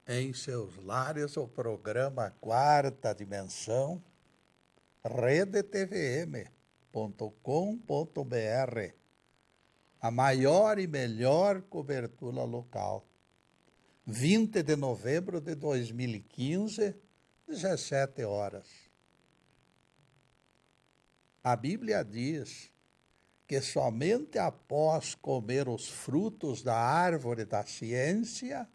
em seus lares o programa Quarta Dimensão, redetvm.com.br, a maior e melhor cobertura local. 20 de novembro de 2015, 17 horas. A Bíblia diz que somente após comer os frutos da árvore da ciência,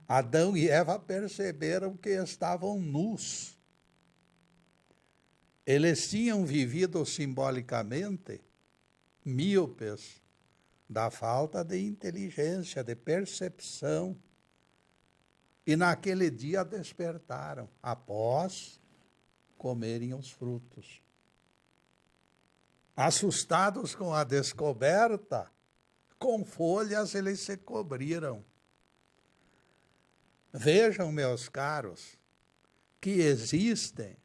Adão e Eva perceberam que estavam nus. Eles tinham vivido simbolicamente míopes da falta de inteligência, de percepção. E naquele dia despertaram, após comerem os frutos. Assustados com a descoberta, com folhas eles se cobriram. Vejam, meus caros, que existem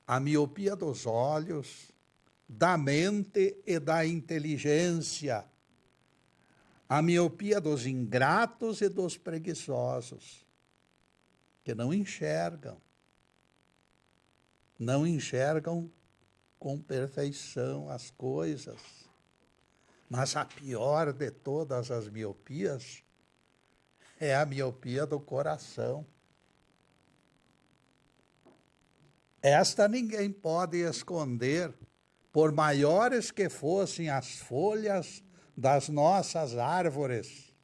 a miopia dos olhos, da mente e da inteligência, a miopia dos ingratos e dos preguiçosos, que não enxergam com perfeição as coisas. Mas a pior de todas as miopias é a miopia do coração. Esta ninguém pode esconder, por maiores que fossem as folhas das nossas árvores.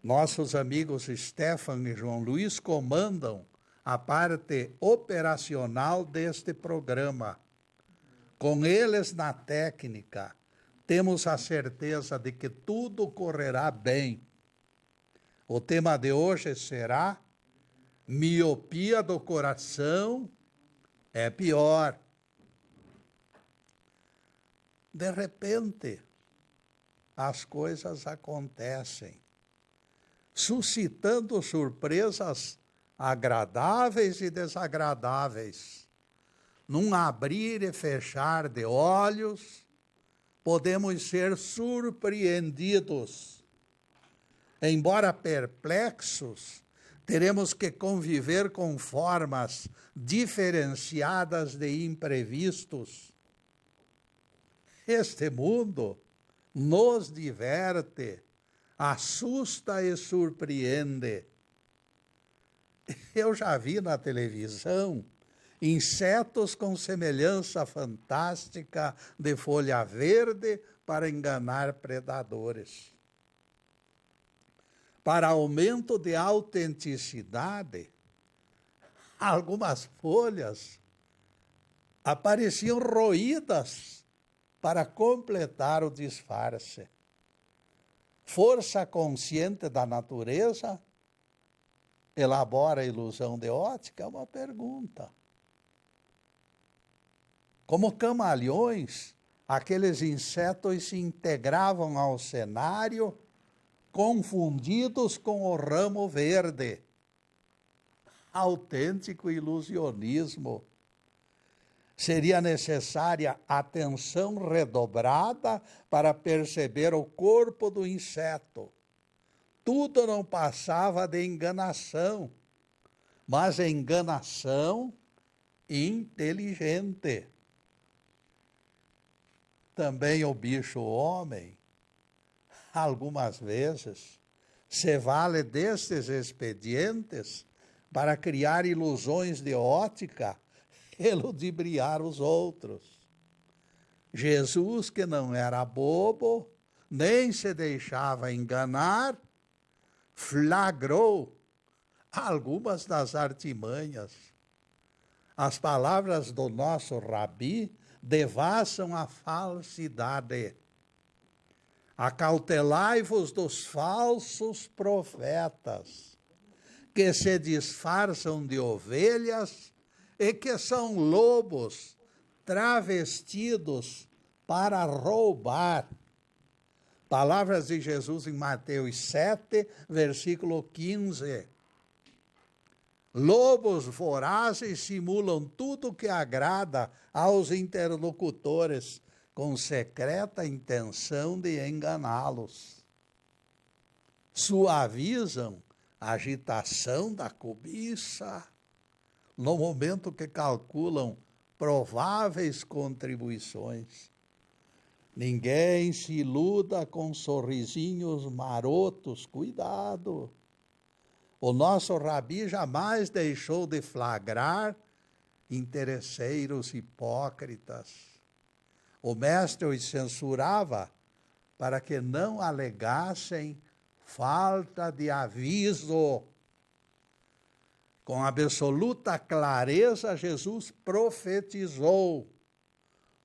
Nossos amigos Stefan e João Luiz comandam a parte operacional deste programa. Com eles na técnica, temos a certeza de que tudo correrá bem. O tema de hoje será: miopia do coração é pior. De repente, as coisas acontecem, suscitando surpresas agradáveis e desagradáveis. Num abrir e fechar de olhos, podemos ser surpreendidos. Embora perplexos, teremos que conviver com formas diferenciadas de imprevistos. Este mundo nos diverte, assusta e surpreende. Eu já vi na televisão insetos com semelhança fantástica de folha verde para enganar predadores. Para aumento de autenticidade, algumas folhas apareciam roídas para completar o disfarce. Força consciente da natureza elabora a ilusão de ótica? É uma pergunta. Como camaleões, aqueles insetos se integravam ao cenário, confundidos com o ramo verde. Autêntico ilusionismo. Seria necessária atenção redobrada para perceber o corpo do inseto. Tudo não passava de enganação, mas enganação inteligente. Também o bicho homem, algumas vezes, se vale destes expedientes para criar ilusões de ótica e ludibriar os outros. Jesus, que não era bobo, nem se deixava enganar, flagrou algumas das artimanhas. As palavras do nosso rabi devassam a falsidade. Acautelai-vos dos falsos profetas, que se disfarçam de ovelhas e que são lobos travestidos para roubar. Palavras de Jesus em Mateus 7, versículo 15. Lobos vorazes simulam tudo que agrada aos interlocutores, com secreta intenção de enganá-los. Suavizam a agitação da cobiça, no momento que calculam prováveis contribuições. Ninguém se iluda com sorrisinhos marotos, cuidado. O nosso Rabi jamais deixou de flagrar interesseiros hipócritas. O mestre os censurava para que não alegassem falta de aviso. Com absoluta clareza, Jesus profetizou: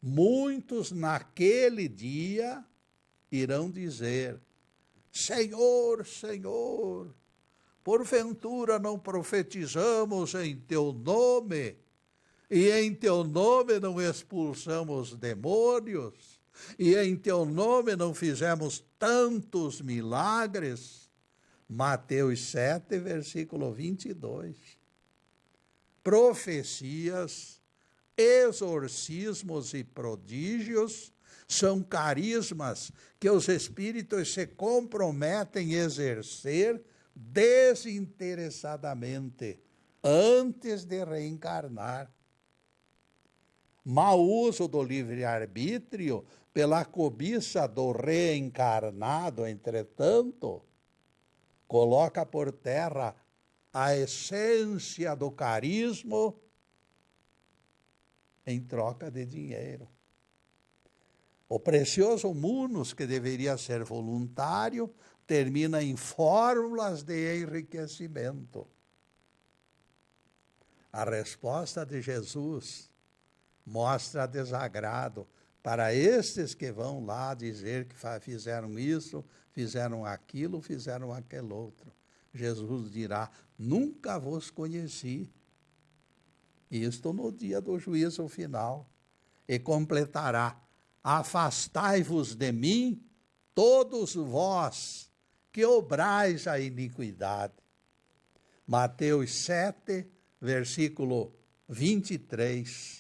muitos naquele dia irão dizer: Senhor, Senhor, porventura não profetizamos em teu nome, e em teu nome não expulsamos demônios, e em teu nome não fizemos tantos milagres? Mateus 7, versículo 22. Profecias, exorcismos e prodígios são carismas que os espíritos se comprometem a exercer desinteressadamente antes de reencarnar. Mau uso do livre-arbítrio pela cobiça do reencarnado, entretanto, coloca por terra a essência do carisma em troca de dinheiro. O precioso munus, que deveria ser voluntário, termina em fórmulas de enriquecimento. A resposta de Jesus mostra desagrado para estes que vão lá dizer que fizeram isso, fizeram aquilo, fizeram aquele outro. Jesus dirá: nunca vos conheci. Isto no dia do juízo final. E completará: afastai-vos de mim, todos vós que obrais a iniquidade. Mateus 7, versículo 23.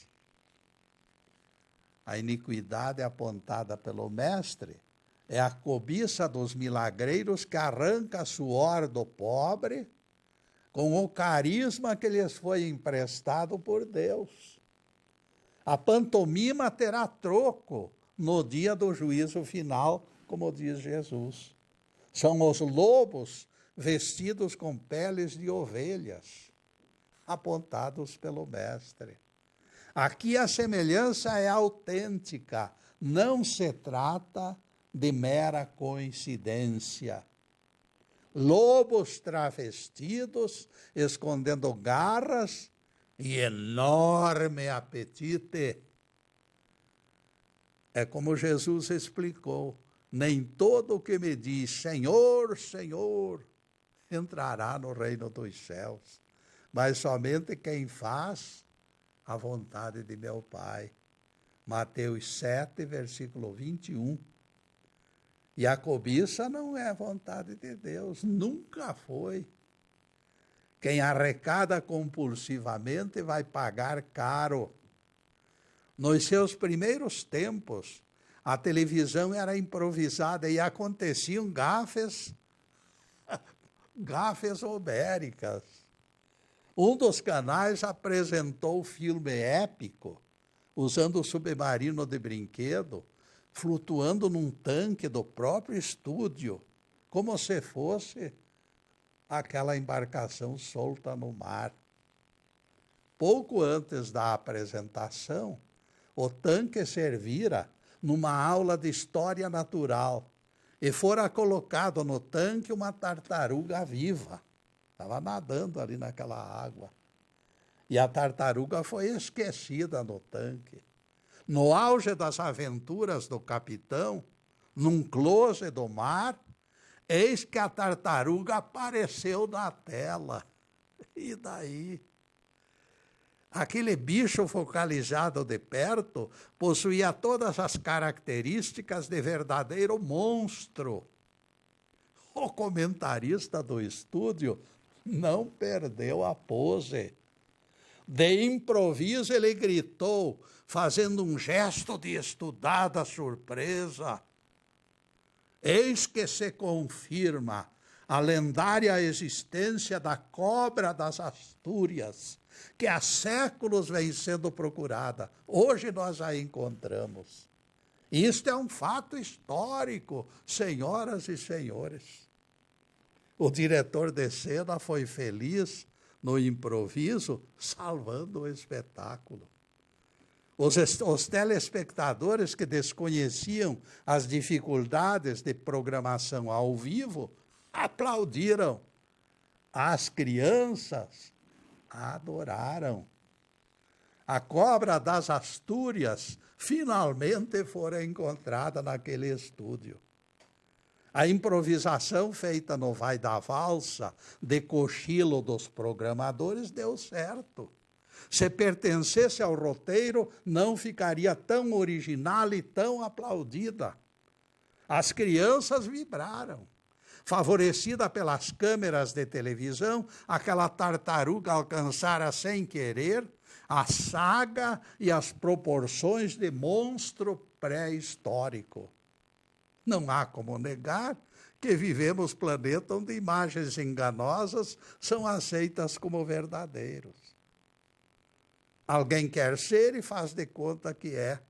A iniquidade apontada pelo mestre é a cobiça dos milagreiros que arranca suor do pobre com o carisma que lhes foi emprestado por Deus. A pantomima terá troco no dia do juízo final, como diz Jesus. São os lobos vestidos com peles de ovelhas, apontados pelo mestre. Aqui a semelhança é autêntica, não se trata de mera coincidência. Lobos travestidos, escondendo garras e enorme apetite. É como Jesus explicou: nem todo o que me diz Senhor, Senhor, entrará no reino dos céus, mas somente quem faz a vontade de meu Pai. Mateus 7, versículo 21. E a cobiça não é a vontade de Deus, nunca foi. Quem arrecada compulsivamente vai pagar caro. Nos seus primeiros tempos, a televisão era improvisada e aconteciam gafes homéricas. Um dos canais apresentou o filme épico, usando o submarino de brinquedo, flutuando num tanque do próprio estúdio, como se fosse aquela embarcação solta no mar. Pouco antes da apresentação, o tanque servira numa aula de história natural e fora colocado no tanque uma tartaruga viva. Estava nadando ali naquela água. E a tartaruga foi esquecida no tanque. No auge das aventuras do capitão, num close do mar, eis que a tartaruga apareceu na tela. E daí? Aquele bicho focalizado de perto possuía todas as características de verdadeiro monstro. O comentarista do estúdio não perdeu a pose. De improviso ele gritou, fazendo um gesto de estudada surpresa: eis que se confirma a lendária existência da cobra das Astúrias, que há séculos vem sendo procurada. Hoje nós a encontramos. Isto é um fato histórico, senhoras e senhores. O diretor de cena foi feliz no improviso, salvando o espetáculo. Os telespectadores que desconheciam as dificuldades de programação ao vivo aplaudiram. As crianças adoraram. A cobra das Astúrias finalmente fora encontrada naquele estúdio. A improvisação feita no Vai da Valsa, de cochilo dos programadores, deu certo. Se pertencesse ao roteiro, não ficaria tão original e tão aplaudida. As crianças vibraram. Favorecida pelas câmeras de televisão, aquela tartaruga alcançara sem querer a saga e as proporções de monstro pré-histórico. Não há como negar que vivemos planeta onde imagens enganosas são aceitas como verdadeiros. Alguém quer ser e faz de conta que é.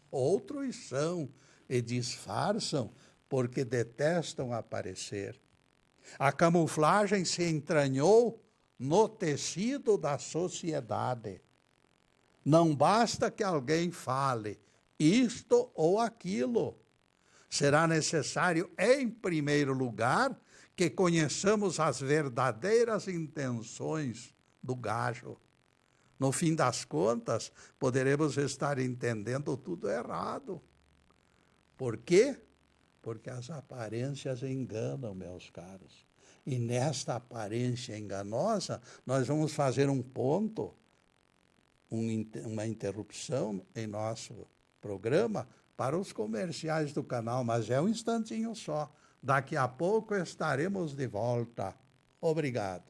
Outros são e disfarçam porque detestam aparecer. A camuflagem se entranhou no tecido da sociedade. Não basta que alguém fale isto ou aquilo. Será necessário, em primeiro lugar, que conheçamos as verdadeiras intenções do gajo. No fim das contas, poderemos estar entendendo tudo errado. Por quê? Porque as aparências enganam, meus caros. E nesta aparência enganosa, nós vamos fazer um ponto, uma interrupção em nosso programa para os comerciais do canal, mas é um instantinho só. Daqui a pouco estaremos de volta. Obrigado.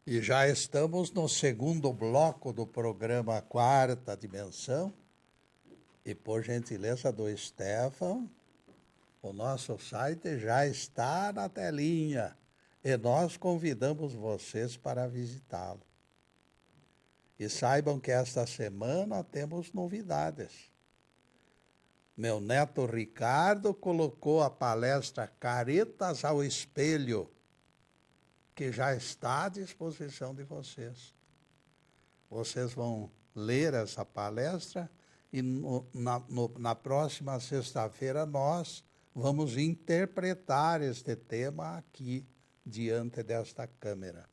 E já estamos no segundo bloco do programa Quarta Dimensão. E por gentileza do Stefan, o nosso site já está na telinha. E nós convidamos vocês para visitá-lo. E saibam que esta semana temos novidades. Meu neto Ricardo colocou a palestra Caretas ao Espelho, que já está à disposição de vocês. Vocês vão ler essa palestra e na próxima sexta-feira nós vamos interpretar este tema aqui, diante desta câmera.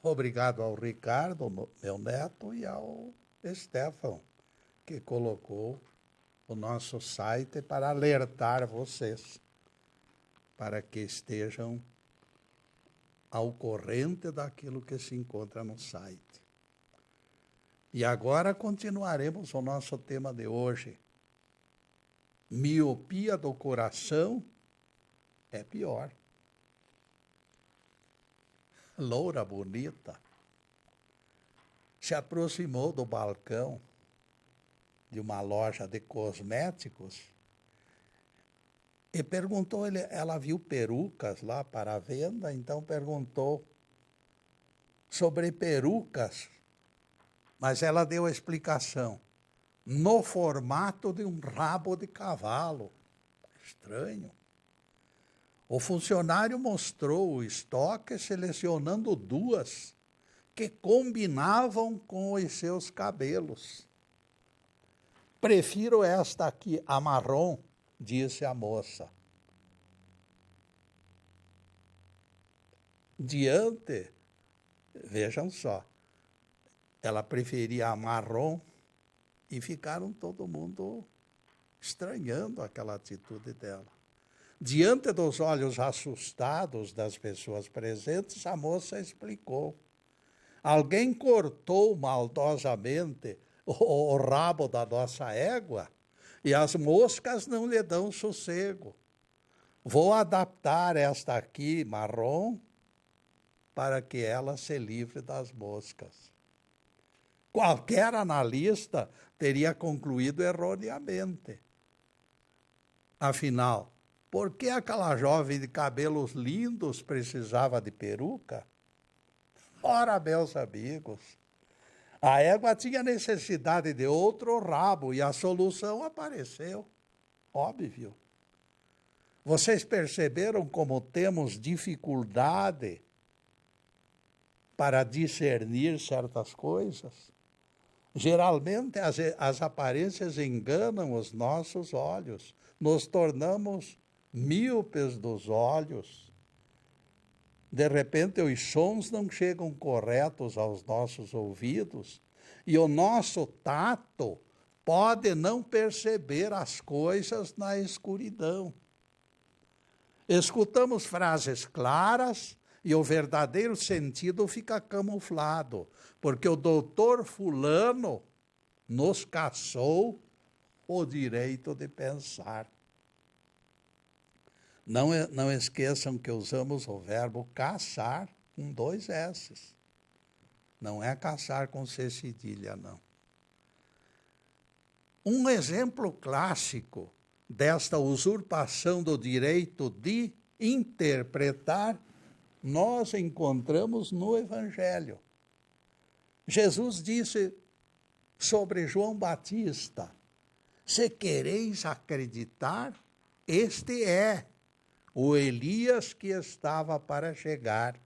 Obrigado ao Ricardo, meu neto, e ao Stefan, que colocou o nosso site para alertar vocês, para que estejam ao corrente daquilo que se encontra no site. E agora continuaremos o nosso tema de hoje. Miopia do coração é pior. Loura bonita se aproximou do balcão de uma loja de cosméticos e perguntou, ela viu perucas lá para venda, então perguntou sobre perucas, mas ela deu a explicação, no formato de um rabo de cavalo. Estranho. O funcionário mostrou o estoque selecionando duas que combinavam com os seus cabelos. Prefiro esta aqui, a marrom, disse a moça. Vejam só, ela preferia a marrom e ficaram todo mundo estranhando aquela atitude dela. Diante dos olhos assustados das pessoas presentes, a moça explicou. Alguém cortou maldosamente o rabo da nossa égua e as moscas não lhe dão sossego. Vou adaptar esta aqui, marrom, para que ela se livre das moscas. qualquer analista teria concluído erroneamente. Afinal, por que aquela jovem de cabelos lindos precisava de peruca? Ora, meus amigos, a égua tinha necessidade de outro rabo e a solução apareceu. Óbvio. Vocês perceberam como temos dificuldade para discernir certas coisas? Geralmente as aparências enganam os nossos olhos, nos tornamos míopes dos olhos. De repente, os sons não chegam corretos aos nossos ouvidos e o nosso tato pode não perceber as coisas na escuridão. Escutamos frases claras e o verdadeiro sentido fica camuflado, porque o doutor fulano nos caçou o direito de pensar. Não esqueçam que usamos o verbo caçar com 2 S's. Não é caçar com C cedilha, não. Um exemplo clássico desta usurpação do direito de interpretar, nós encontramos no Evangelho. Jesus disse sobre João Batista: se quereis acreditar, este é o Elias que estava para chegar.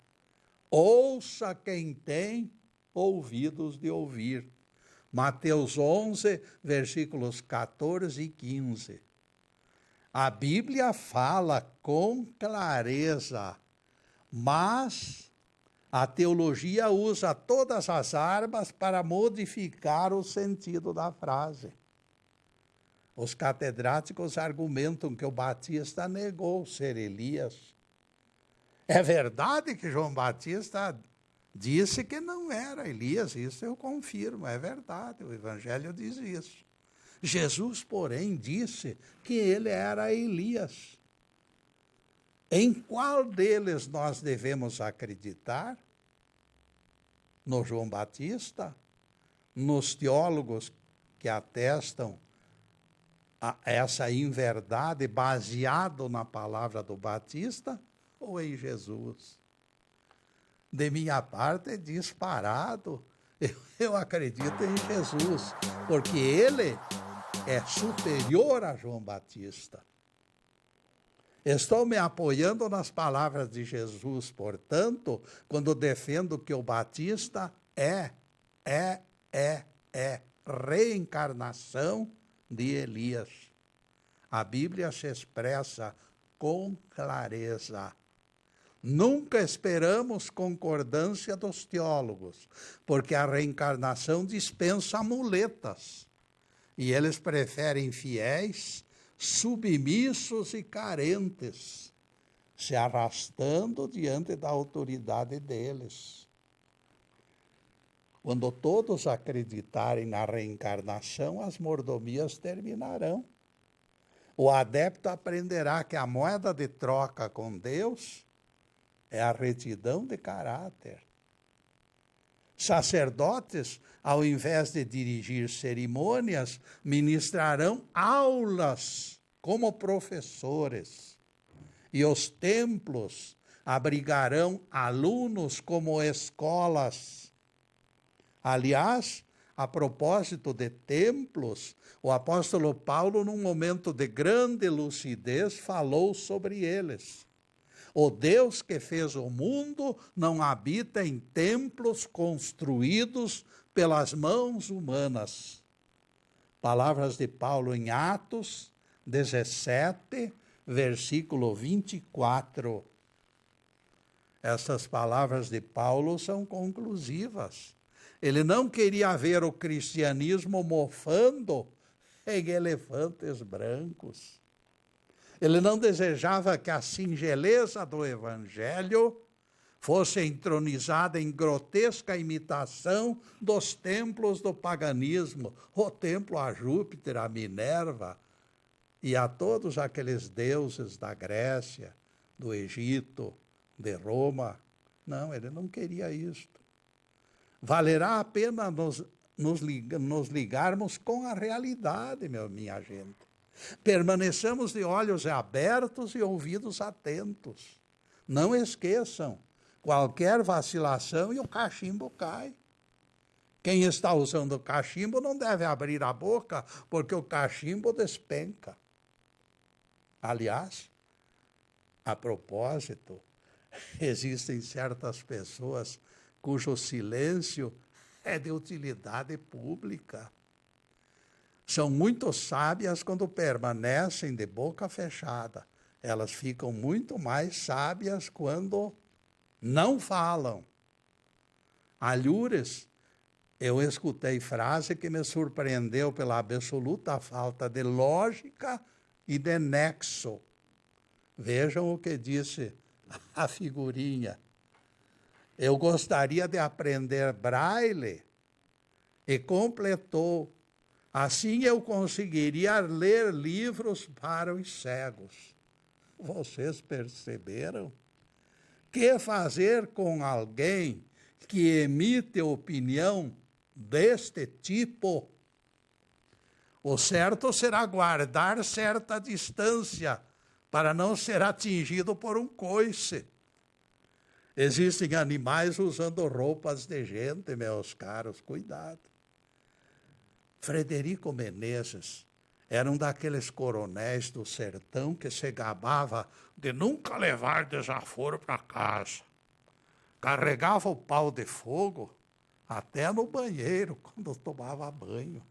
Ouça quem tem ouvidos de ouvir. Mateus 11, versículos 14 e 15. A Bíblia fala com clareza, mas a teologia usa todas as armas para modificar o sentido da frase. Os catedráticos argumentam que o Batista negou ser Elias. É verdade que João Batista disse que não era Elias, isso eu confirmo, é verdade, o Evangelho diz isso. Jesus, porém, disse que ele era Elias. Em qual deles nós devemos acreditar? No João Batista? Nos teólogos que atestam essa inverdade baseado na palavra do Batista, ou em Jesus? De minha parte, é disparado. Eu acredito em Jesus, porque ele é superior a João Batista. Estou me apoiando nas palavras de Jesus, portanto, quando defendo que o Batista é reencarnação de Elias. A Bíblia se expressa com clareza. Nunca esperamos concordância dos teólogos, porque a reencarnação dispensa muletas. E eles preferem fiéis, submissos e carentes, se arrastando diante da autoridade deles. Quando todos acreditarem na reencarnação, as mordomias terminarão. O adepto aprenderá que a moeda de troca com Deus é a retidão de caráter. Sacerdotes, ao invés de dirigir cerimônias, ministrarão aulas como professores. E os templos abrigarão alunos como escolas. Aliás, a propósito de templos, o apóstolo Paulo, num momento de grande lucidez, falou sobre eles. O Deus que fez o mundo não habita em templos construídos pelas mãos humanas. Palavras de Paulo em Atos 17, versículo 24. Essas palavras de Paulo são conclusivas. Ele não queria ver o cristianismo mofando em elefantes brancos. Ele não desejava que a singeleza do Evangelho fosse entronizada em grotesca imitação dos templos do paganismo, o templo a Júpiter, a Minerva e a todos aqueles deuses da Grécia, do Egito, de Roma. Não, ele não queria isto. Valerá a pena nos ligarmos com a realidade, minha gente. Permaneçamos de olhos abertos e ouvidos atentos. Não esqueçam, qualquer vacilação e o cachimbo cai. Quem está usando o cachimbo não deve abrir a boca, porque o cachimbo despenca. Aliás, a propósito, existem certas pessoas cujo silêncio é de utilidade pública. São muito sábias quando permanecem de boca fechada. Elas ficam muito mais sábias quando não falam. Alhures, eu escutei frase que me surpreendeu pela absoluta falta de lógica e de nexo. Vejam o que disse a figurinha. Eu gostaria de aprender braille, e completou: assim eu conseguiria ler livros para os cegos. Vocês perceberam? Que fazer com alguém que emite opinião deste tipo? O certo será guardar certa distância para não ser atingido por um coice. Existem animais usando roupas de gente, meus caros, cuidado. Frederico Menezes era um daqueles coronéis do sertão que se gabava de nunca levar desaforo para casa. Carregava o pau de fogo até no banheiro, quando tomava banho.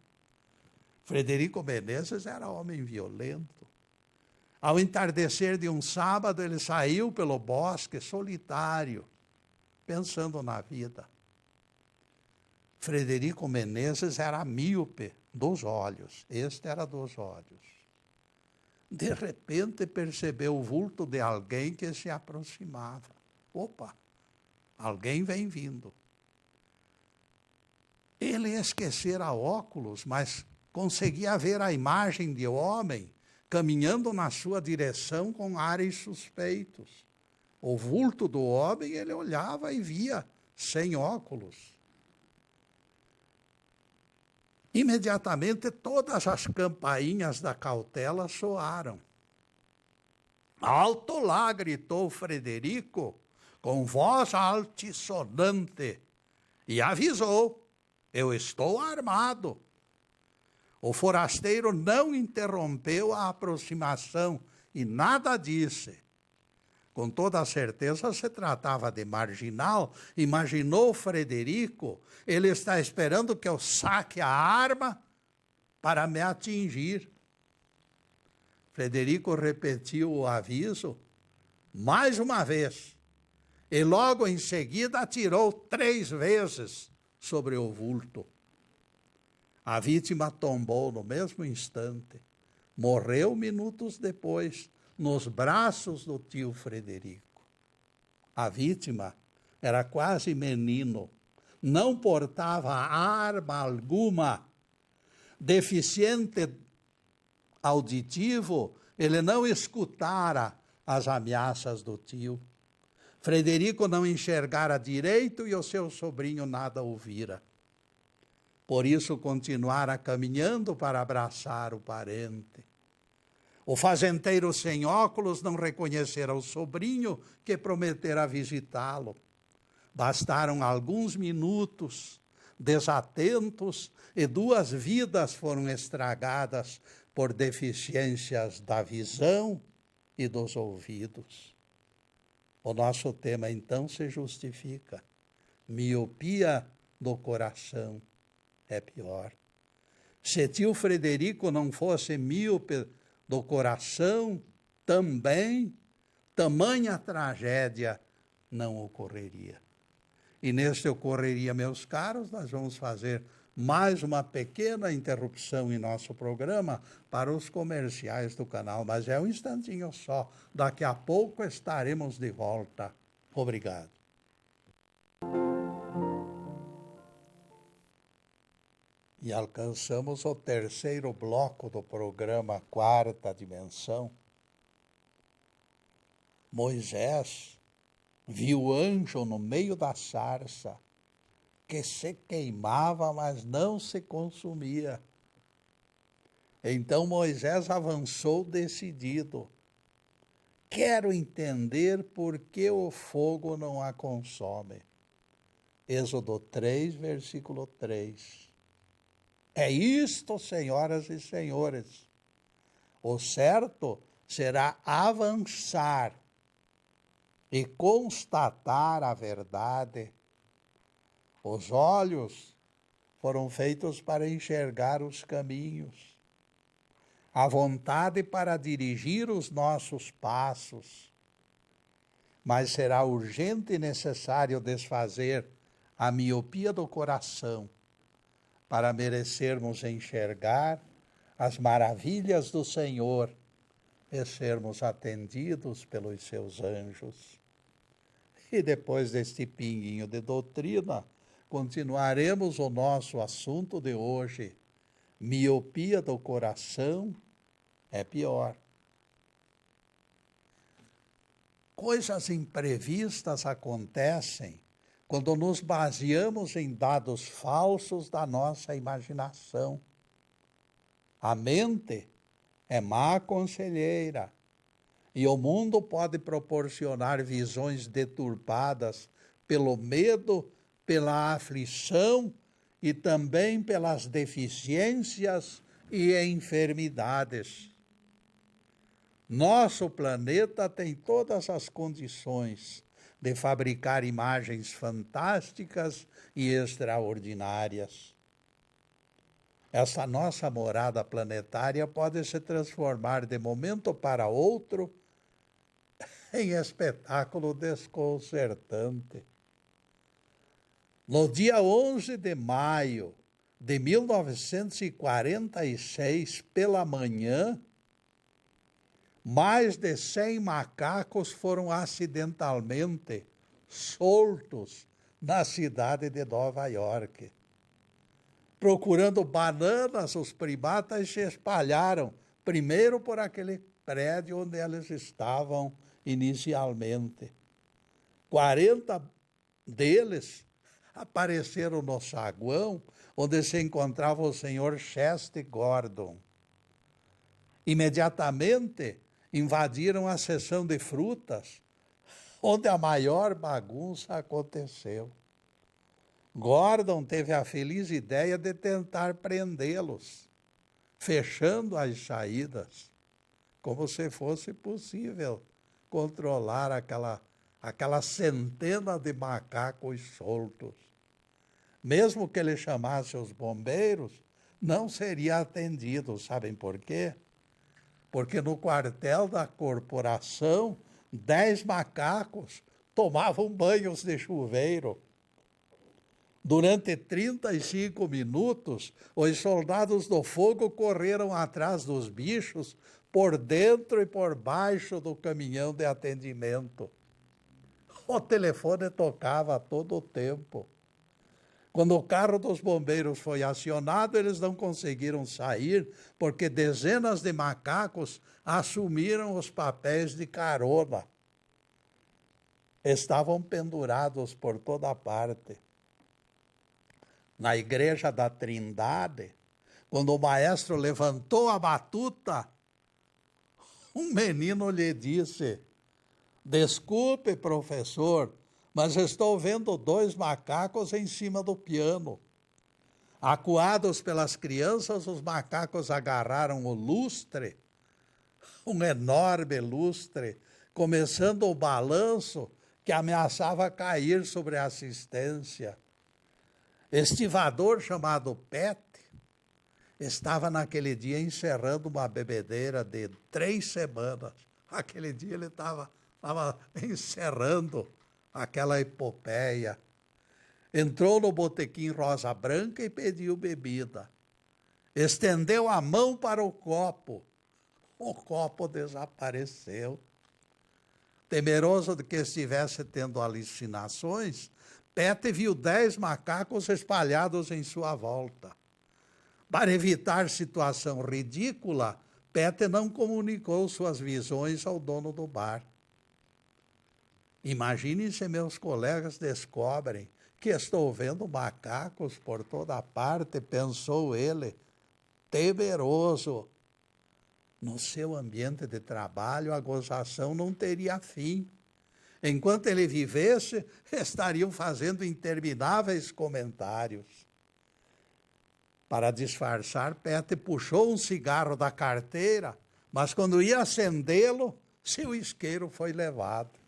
Frederico Menezes era homem violento. Ao entardecer de um sábado, ele saiu pelo bosque solitário, pensando na vida. Frederico Menezes era míope dos olhos, este era dos olhos. De repente percebeu o vulto de alguém que se aproximava. Opa, alguém vem vindo. Ele esquecera óculos, mas conseguia ver a imagem de homem caminhando na sua direção com ares suspeitos. O vulto do homem ele olhava e via, sem óculos. Imediatamente todas as campainhas da cautela soaram. Alto lá, gritou Frederico, com voz altissonante, e avisou: eu estou armado. O forasteiro não interrompeu a aproximação e nada disse. Com toda a certeza se tratava de marginal. Imaginou Frederico, ele está esperando que eu saque a arma para me atingir. Frederico repetiu o aviso mais uma vez e logo em seguida atirou 3 vezes sobre o vulto. A vítima tombou no mesmo instante. Morreu minutos depois, nos braços do tio Frederico. A vítima era quase menino, não portava arma alguma. Deficiente auditivo, ele não escutara as ameaças do tio. Frederico não enxergara direito e o seu sobrinho nada ouvira. Por isso continuara caminhando para abraçar o parente. O fazendeiro sem óculos não reconhecera o sobrinho que prometera visitá-lo. Bastaram alguns minutos desatentos e 2 vidas foram estragadas por deficiências da visão e dos ouvidos. O nosso tema então se justifica. Miopia do coração é pior. Se tio Frederico não fosse míope do coração, também tamanha tragédia não ocorreria. E neste ocorreria, meus caros, nós vamos fazer mais uma pequena interrupção em nosso programa para os comerciais do canal, mas é um instantinho só. Daqui a pouco estaremos de volta. Obrigado. E alcançamos o 3º bloco do programa Quarta Dimensão. Moisés viu o anjo no meio da sarça que se queimava, mas não se consumia. Então Moisés avançou decidido. Quero entender por que o fogo não a consome. Êxodo 3, versículo 3. É isto, senhoras e senhores. O certo será avançar e constatar a verdade. Os olhos foram feitos para enxergar os caminhos, a vontade para dirigir os nossos passos. Mas será urgente e necessário desfazer a miopia do coração para merecermos enxergar as maravilhas do Senhor e sermos atendidos pelos seus anjos. E depois deste pinguinho de doutrina, continuaremos o nosso assunto de hoje. Miopia do coração é pior. Coisas imprevistas acontecem quando nos baseamos em dados falsos da nossa imaginação. A mente é má conselheira e o mundo pode proporcionar visões deturpadas pelo medo, pela aflição e também pelas deficiências e enfermidades. Nosso planeta tem todas as condições de fabricar imagens fantásticas e extraordinárias. Essa nossa morada planetária pode se transformar de momento para outro em espetáculo desconcertante. No dia 11 de maio de 1946, pela manhã, mais de 100 macacos foram acidentalmente soltos na cidade de Nova York. Procurando bananas, os primatas se espalharam primeiro por aquele prédio onde eles estavam inicialmente. 40 deles apareceram no saguão onde se encontrava o senhor Chester Gordon. Imediatamente invadiram a seção de frutas, onde a maior bagunça aconteceu. Gordon teve a feliz ideia de tentar prendê-los, fechando as saídas, como se fosse possível controlar aquela centena de macacos soltos. Mesmo que ele chamasse os bombeiros, não seria atendido. Sabem por quê? Porque no quartel da corporação, 10 macacos tomavam banhos de chuveiro. Durante 35 minutos, os soldados do fogo correram atrás dos bichos por dentro e por baixo do caminhão de atendimento. O telefone tocava a todo o tempo. Quando o carro dos bombeiros foi acionado, eles não conseguiram sair porque dezenas de macacos assumiram os papéis de carona. Estavam pendurados por toda parte. Na igreja da Trindade, quando o maestro levantou a batuta, um menino lhe disse: "Desculpe, professor, mas estou vendo 2 macacos em cima do piano." Acuados pelas crianças, os macacos agarraram o lustre, um enorme lustre, começando o balanço que ameaçava cair sobre a assistência. Estivador chamado Pet estava naquele dia encerrando uma bebedeira de 3 semanas. Aquele dia ele estava encerrando aquela epopeia. Entrou no botequim Rosa Branca e pediu bebida. Estendeu a mão para o copo. O copo desapareceu. Temeroso de que estivesse tendo alucinações, Pet viu 10 macacos espalhados em sua volta. Para evitar situação ridícula, Pet não comunicou suas visões ao dono do bar. Imaginem se meus colegas descobrem que estou vendo macacos por toda parte, pensou ele, temeroso. No seu ambiente de trabalho, a gozação não teria fim. Enquanto ele vivesse, estariam fazendo intermináveis comentários. Para disfarçar, Pete puxou um cigarro da carteira, mas quando ia acendê-lo, seu isqueiro foi levado.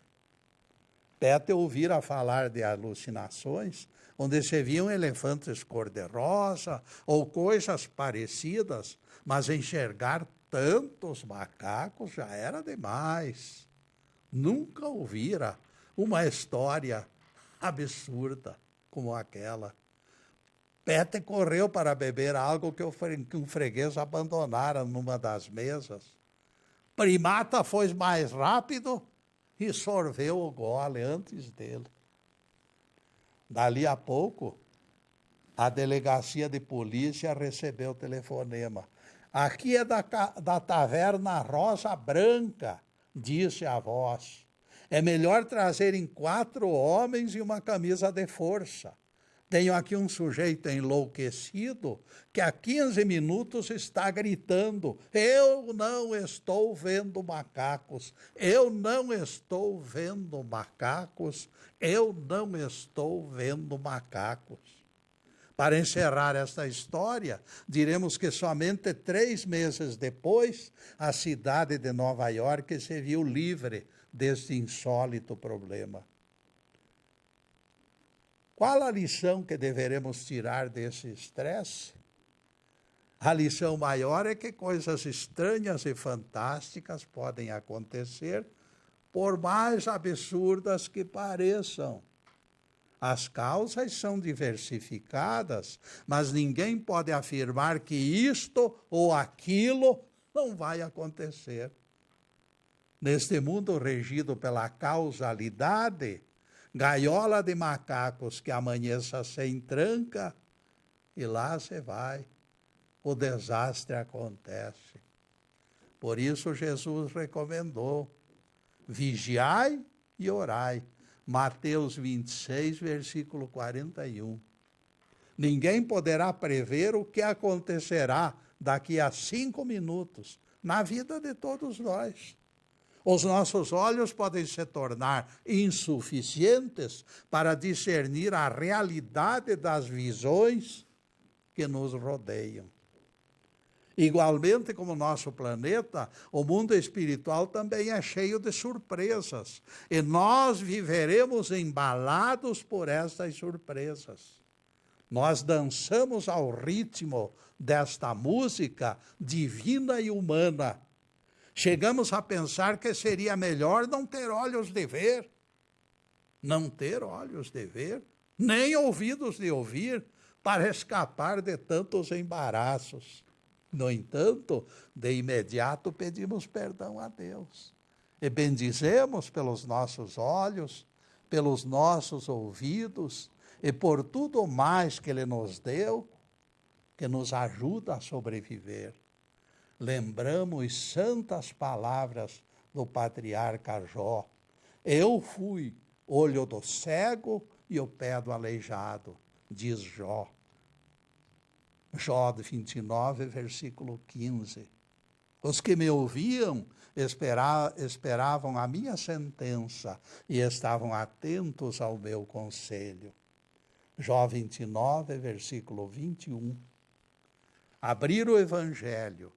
Pete ouvira falar de alucinações, onde se viam elefantes cor-de-rosa ou coisas parecidas, mas enxergar tantos macacos já era demais. Nunca ouvira uma história absurda como aquela. Pete correu para beber algo que um freguês abandonara numa das mesas. Primata foi mais rápido e sorveu o gole antes dele. Dali a pouco, a delegacia de polícia recebeu o telefonema. Aqui é da taverna Rosa Branca, disse a voz. É melhor trazerem 4 homens e uma camisa de força. Tenho aqui um sujeito enlouquecido que há 15 minutos está gritando: eu não estou vendo macacos, eu não estou vendo macacos, eu não estou vendo macacos. Para encerrar esta história, diremos que somente 3 meses depois, a cidade de Nova York se viu livre deste insólito problema. Qual a lição que deveremos tirar desse estresse? A lição maior é que coisas estranhas e fantásticas podem acontecer, por mais absurdas que pareçam. As causas são diversificadas, mas ninguém pode afirmar que isto ou aquilo não vai acontecer. Neste mundo regido pela causalidade, gaiola de macacos que amanheça sem tranca, e lá se vai, o desastre acontece. Por isso Jesus recomendou, vigiai e orai. Mateus 26, versículo 41. Ninguém poderá prever o que acontecerá daqui a 5 minutos na vida de todos nós. Os nossos olhos podem se tornar insuficientes para discernir a realidade das visões que nos rodeiam. Igualmente como o nosso planeta, o mundo espiritual também é cheio de surpresas. E nós viveremos embalados por estas surpresas. Nós dançamos ao ritmo desta música divina e humana. Chegamos a pensar que seria melhor não ter olhos de ver. Não ter olhos de ver, nem ouvidos de ouvir, para escapar de tantos embaraços. No entanto, de imediato pedimos perdão a Deus e bendizemos pelos nossos olhos, pelos nossos ouvidos e por tudo mais que Ele nos deu, que nos ajuda a sobreviver. Lembramos santas palavras do patriarca Jó. Eu fui olho do cego e o pé do aleijado, diz Jó. Jó 29, versículo 15. Os que me ouviam esperavam a minha sentença e estavam atentos ao meu conselho. Jó 29, versículo 21. Abrir o Evangelho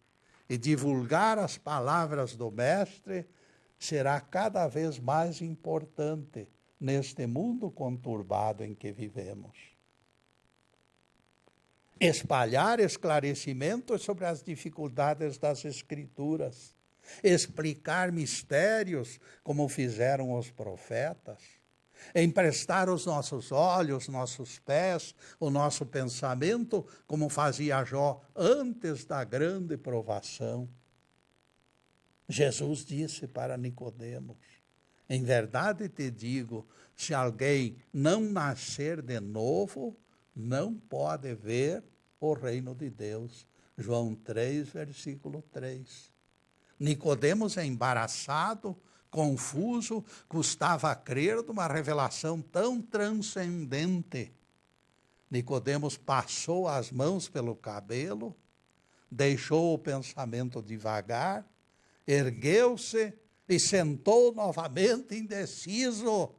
e divulgar as palavras do Mestre será cada vez mais importante neste mundo conturbado em que vivemos. Espalhar esclarecimentos sobre as dificuldades das Escrituras, explicar mistérios como fizeram os profetas, emprestar os nossos olhos, nossos pés, o nosso pensamento, como fazia Jó antes da grande provação. Jesus disse para Nicodemos: em verdade te digo, se alguém não nascer de novo, não pode ver o reino de Deus. João 3, versículo 3. Nicodemos é embaraçado Confuso, custava crer numa revelação tão transcendente. Nicodemos passou as mãos pelo cabelo, deixou o pensamento divagar, ergueu-se e sentou novamente indeciso.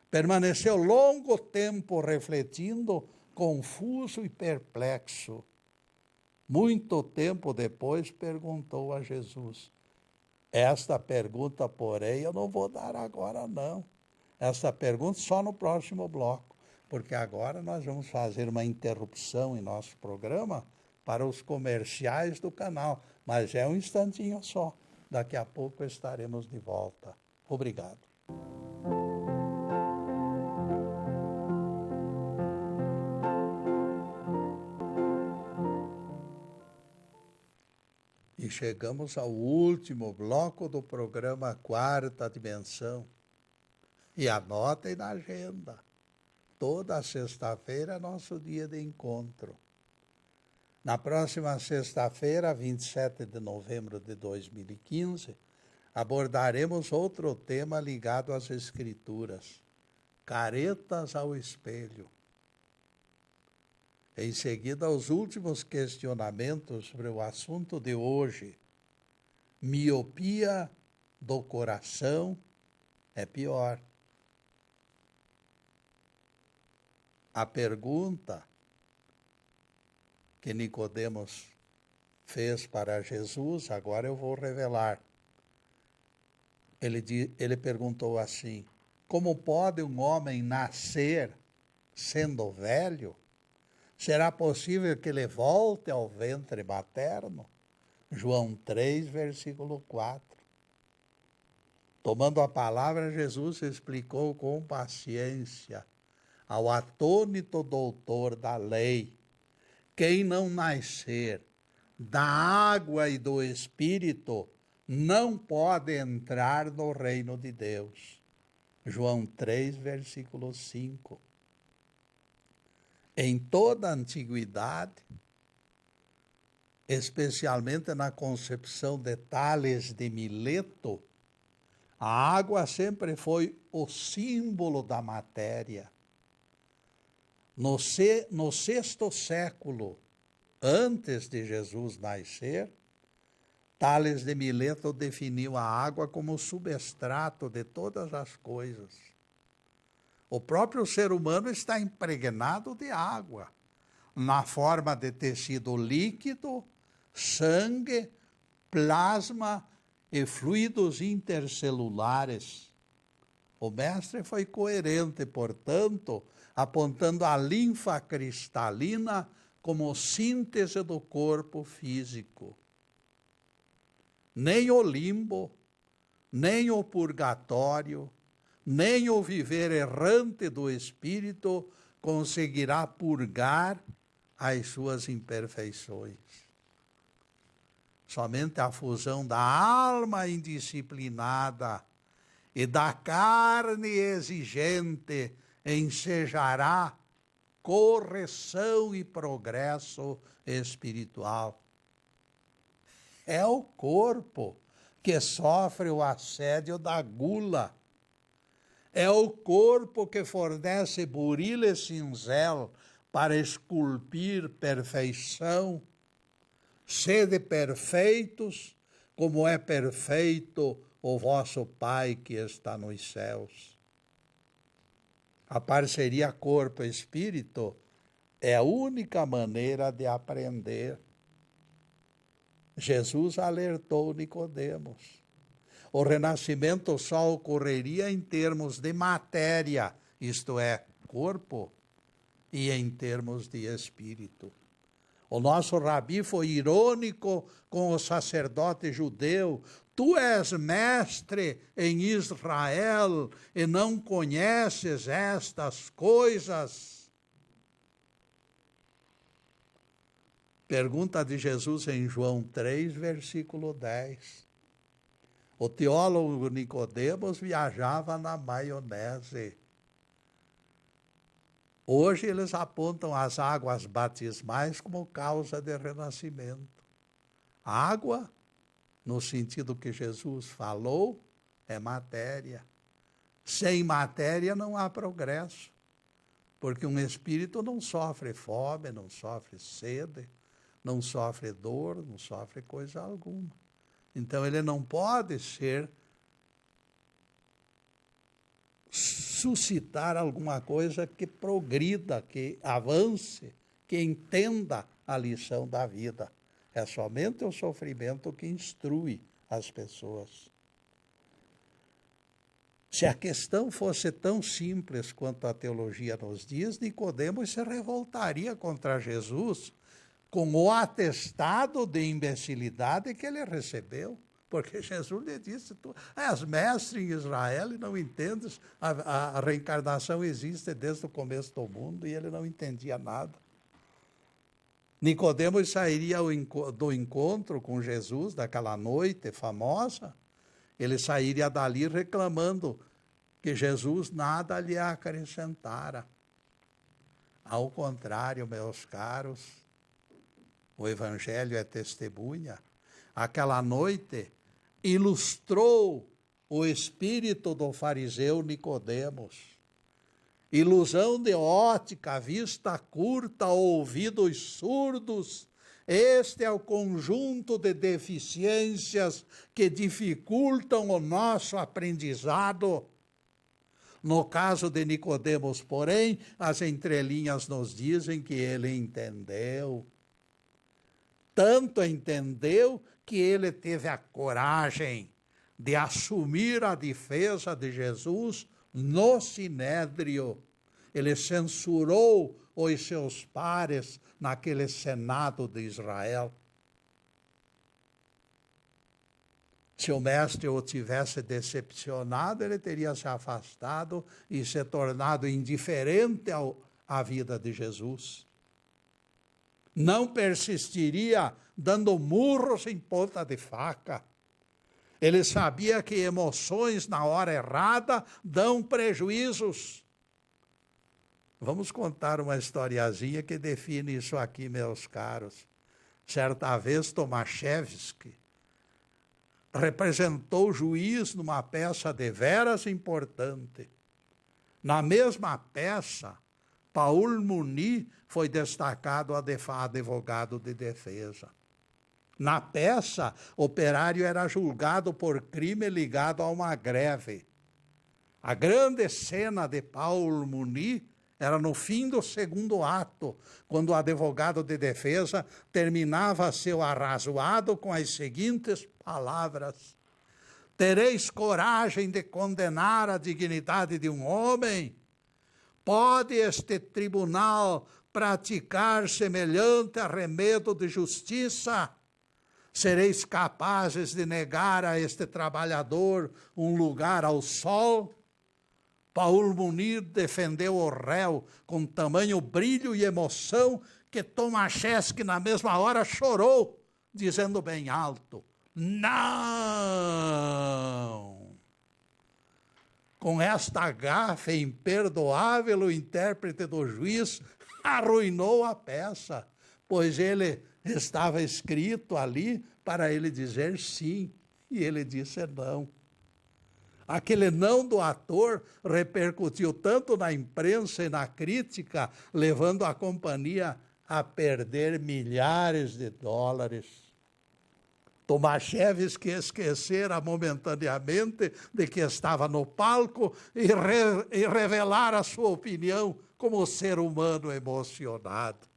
Permaneceu longo tempo refletindo, confuso e perplexo. Muito tempo depois perguntou a Jesus: esta pergunta, porém, eu não vou dar agora, não. Esta pergunta só no próximo bloco, porque agora nós vamos fazer uma interrupção em nosso programa para os comerciais do canal, mas é um instantinho só. Daqui a pouco estaremos de volta. Obrigado. E chegamos ao último bloco do programa Quarta Dimensão. E anotem na agenda. Toda sexta-feira é nosso dia de encontro. Na próxima sexta-feira, 27 de novembro de 2015, abordaremos outro tema ligado às Escrituras: caretas ao espelho. Em seguida, os últimos questionamentos sobre o assunto de hoje. Miopia do coração é pior. A pergunta que Nicodemos fez para Jesus, agora eu vou revelar. Ele perguntou assim: como pode um homem nascer sendo velho? Será possível que ele volte ao ventre materno? João 3, versículo 4. Tomando a palavra, Jesus explicou com paciência ao atônito doutor da lei: quem não nascer da água e do Espírito não pode entrar no reino de Deus. João 3, versículo 5. Em toda a antiguidade, especialmente na concepção de Tales de Mileto, a água sempre foi o símbolo da matéria. No sexto século, antes de Jesus nascer, Tales de Mileto definiu a água como o substrato de todas as coisas. O próprio ser humano está impregnado de água, na forma de tecido líquido, sangue, plasma e fluidos intercelulares. O mestre foi coerente, portanto, apontando a linfa cristalina como síntese do corpo físico. Nem o limbo, nem o purgatório, nem o viver errante do espírito conseguirá purgar as suas imperfeições. Somente a fusão da alma indisciplinada e da carne exigente ensejará correção e progresso espiritual. É o corpo que sofre o assédio da gula. É o corpo que fornece buril e cinzel para esculpir perfeição. Sede perfeitos, como é perfeito o vosso Pai que está nos céus. A parceria corpo-espírito é a única maneira de aprender. Jesus alertou Nicodemos. O renascimento só ocorreria em termos de matéria, isto é, corpo, e em termos de espírito. O nosso rabi foi irônico com o sacerdote judeu: tu és mestre em Israel e não conheces estas coisas? Pergunta de Jesus em João 3, versículo 10. O teólogo Nicodemos viajava na maionese. Hoje eles apontam as águas batismais como causa de renascimento. Água, no sentido que Jesus falou, é matéria. Sem matéria não há progresso, porque um espírito não sofre fome, não sofre sede, não sofre dor, não sofre coisa alguma. Então ele não pode suscitar alguma coisa que progrida, que avance, que entenda a lição da vida. É somente o sofrimento que instrui as pessoas. Se a questão fosse tão simples quanto a teologia nos diz, Nicodemos se revoltaria contra Jesus com o atestado de imbecilidade que ele recebeu. Porque Jesus lhe disse, tu és mestre em Israel e não entendes, a reencarnação existe desde o começo do mundo, e ele não entendia nada. Nicodemos sairia do encontro com Jesus, daquela noite famosa, ele sairia dali reclamando que Jesus nada lhe acrescentara. Ao contrário, meus caros, o Evangelho é testemunha. Aquela noite ilustrou o espírito do fariseu Nicodemos. Ilusão de ótica, vista curta, ouvidos surdos. Este é o conjunto de deficiências que dificultam o nosso aprendizado. No caso de Nicodemos, porém, as entrelinhas nos dizem que ele entendeu. Tanto entendeu que ele teve a coragem de assumir a defesa de Jesus no Sinédrio. Ele censurou os seus pares naquele Senado de Israel. Se o mestre o tivesse decepcionado, ele teria se afastado e se tornado indiferente à vida de Jesus. Não persistiria dando murros em ponta de faca. Ele sabia que emoções na hora errada dão prejuízos. Vamos contar uma historiazinha que define isso aqui, meus caros. Certa vez, Tomaszewski representou o juiz numa peça deveras importante. Na mesma peça, Paul Muni foi destacado advogado de defesa. Na peça, o operário era julgado por crime ligado a uma greve. A grande cena de Paul Muni era no fim do segundo ato, quando o advogado de defesa terminava seu arrazoado com as seguintes palavras: tereis coragem de condenar a dignidade de um homem? Pode este tribunal praticar semelhante arremedo de justiça? Sereis capazes de negar a este trabalhador um lugar ao sol? Paul Munir defendeu o réu com tamanho brilho e emoção que Tomaszewski, na mesma hora, chorou, dizendo bem alto: não! Com esta gafe imperdoável, o intérprete do juiz arruinou a peça, pois ele estava escrito ali para ele dizer sim, e ele disse não. Aquele não do ator repercutiu tanto na imprensa e na crítica, levando a companhia a perder milhares de dólares. Tomaszewski esquecera momentaneamente de que estava no palco e revelara sua opinião como ser humano emocionado.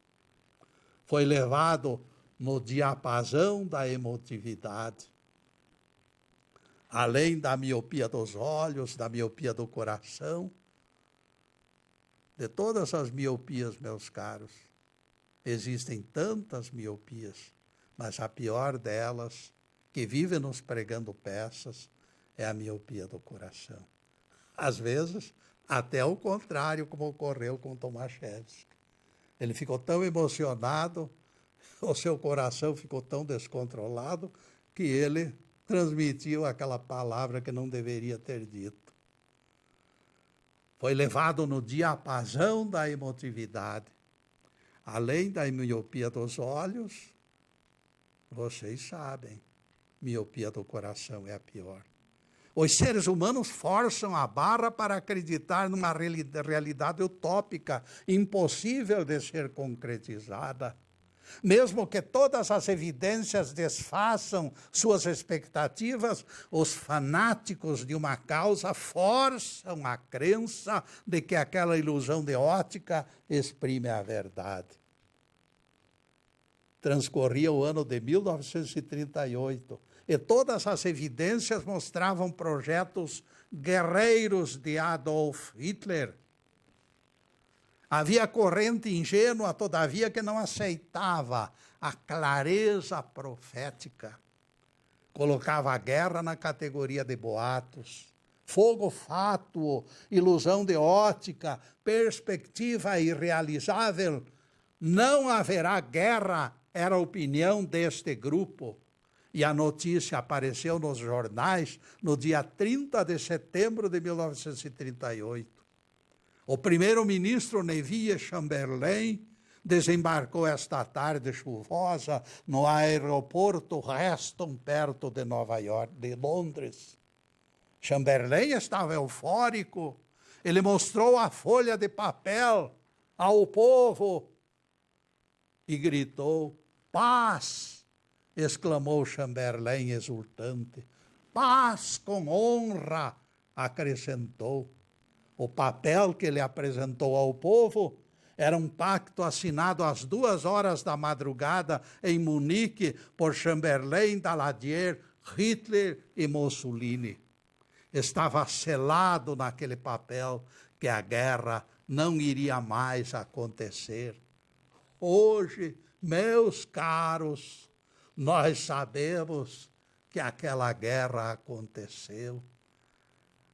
Foi levado no diapasão da emotividade. Além da miopia dos olhos, da miopia do coração, de todas as miopias, meus caros, existem tantas miopias, mas a pior delas, que vive nos pregando peças, é a miopia do coração. Às vezes, até o contrário, como ocorreu com Tomaszewski. Ele ficou tão emocionado, o seu coração ficou tão descontrolado, que ele transmitiu aquela palavra que não deveria ter dito. Foi levado no diapasão da emotividade. Além da miopia dos olhos, vocês sabem, miopia do coração é a pior. Os seres humanos forçam a barra para acreditar numa realidade utópica, impossível de ser concretizada. Mesmo que todas as evidências desfaçam suas expectativas, os fanáticos de uma causa forçam a crença de que aquela ilusão de ótica exprime a verdade. Transcorria o ano de 1938 e todas as evidências mostravam projetos guerreiros de Adolf Hitler. Havia corrente ingênua, todavia, que não aceitava a clareza profética. Colocava a guerra na categoria de boatos. Fogo fátuo, ilusão de ótica, perspectiva irrealizável. Não haverá guerra, era a opinião deste grupo. E a notícia apareceu nos jornais no dia 30 de setembro de 1938. O primeiro-ministro Neville Chamberlain desembarcou esta tarde chuvosa no aeroporto Reston, perto de de Londres. Chamberlain estava eufórico. Ele mostrou a folha de papel ao povo e gritou: "Paz!" exclamou Chamberlain exultante. "Paz com honra!" acrescentou. O papel que ele apresentou ao povo era um pacto assinado às 2h da madrugada em Munique por Chamberlain, Daladier, Hitler e Mussolini. Estava selado naquele papel que a guerra não iria mais acontecer. Hoje, meus caros, nós sabemos que aquela guerra aconteceu.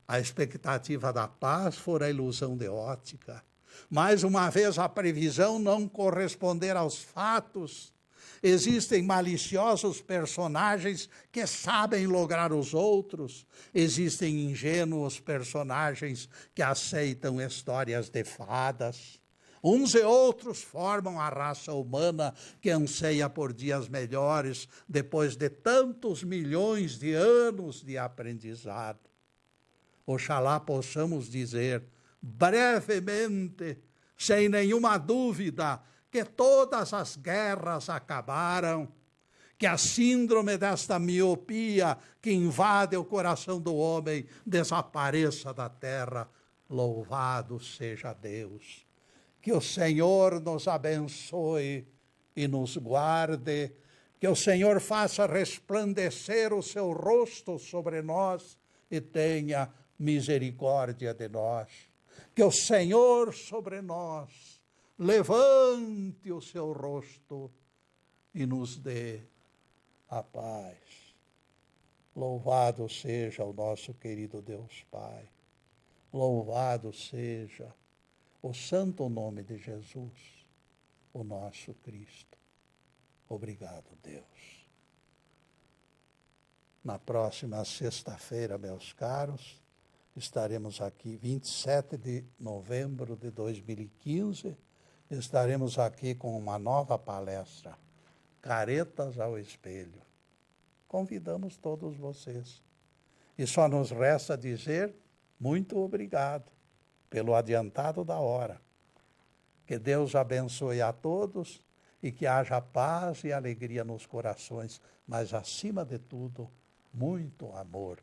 A expectativa da paz fora a ilusão de ótica. Mais uma vez, a previsão não corresponder aos fatos. Existem maliciosos personagens que sabem lograr os outros. Existem ingênuos personagens que aceitam histórias de fadas. Uns e outros formam a raça humana que anseia por dias melhores depois de tantos milhões de anos de aprendizado. Oxalá possamos dizer brevemente, sem nenhuma dúvida, que todas as guerras acabaram, que a síndrome desta miopia que invade o coração do homem desapareça da terra. Louvado seja Deus. Que o Senhor nos abençoe e nos guarde, que o Senhor faça resplandecer o seu rosto sobre nós e tenha misericórdia de nós. Que o Senhor sobre nós levante o seu rosto e nos dê a paz. Louvado seja o nosso querido Deus Pai. Louvado seja o santo nome de Jesus, o nosso Cristo. Obrigado, Deus. Na próxima sexta-feira, meus caros, estaremos aqui, 27 de novembro de 2015, estaremos aqui com uma nova palestra, Caretas ao Espelho. Convidamos todos vocês. E só nos resta dizer muito obrigado pelo adiantado da hora. Que Deus abençoe a todos e que haja paz e alegria nos corações, mas acima de tudo, muito amor.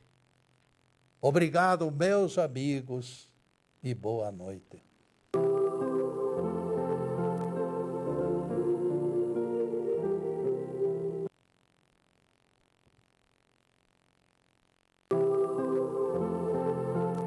Obrigado, meus amigos, e boa noite.